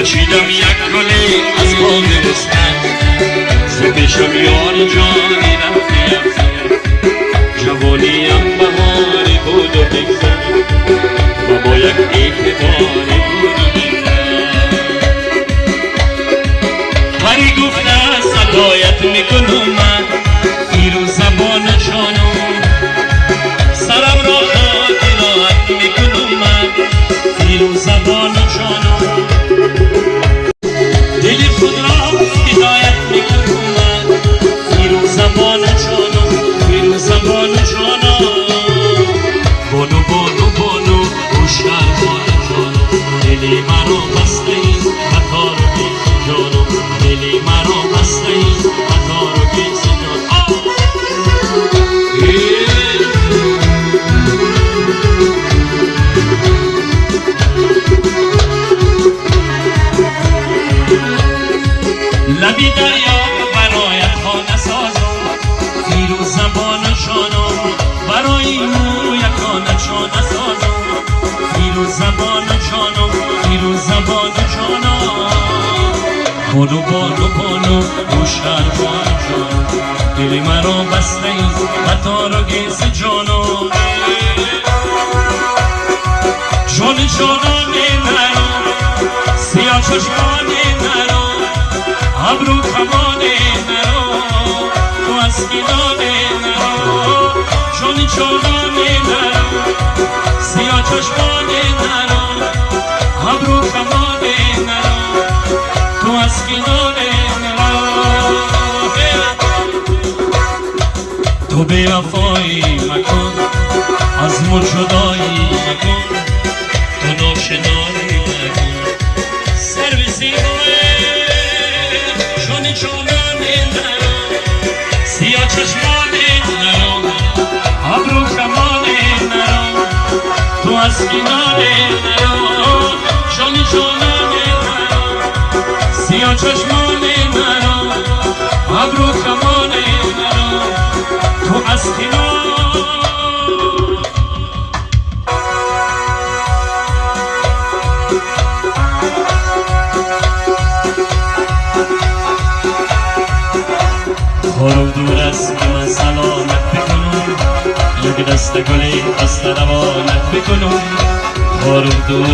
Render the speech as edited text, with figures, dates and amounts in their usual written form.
نچیدم یک گلی از باغستان سپیشم یار جانی رفتی جوانیم بهاری بود و بگذر و با یک اعتباری بود و بگذر هری گفته صدایت میکنم من زیر زبان جانم سرم را خاطرات میکنم من زیر زبان جانم دل خود را هدایت میکنم من زیر زبان جانم زیر زبان جانم بانو بانو بانو هوشیار بانو جانم دلی مرا بسته ای خطا رو بیسی جانم دلی مرا بسته ای خطا رو بیسی جانم لبی دریا برایت خانه سازم زیر زبان جانم برای او یکانه چانه سازم زیر زبان جانم زیر زبان جانم بانو بانو بانو هوشیار بانو جانم دل مرا بسته ای خطا رو گیسی جانم جان جانم نرم سیاه چشمان نرم ابرو کمان مرا تو از کنار مرا جان جانم مرا سیاه چشمان مرا ابرو کمان مرا تو از کنار مرا تو بی وفایی مکن از من جدایی مکن تو ناشنایی مکن سرویسی جانم نرم سیاه چشمان نرم ابرو کمان نرم تو از کنار نرم جان جانم نرم سیاه چشمان نرم ابرو کمان نرم تو از کنار خورو دور است که من سلامت بکنم یک دست گلی از روانت بکنم خورو دور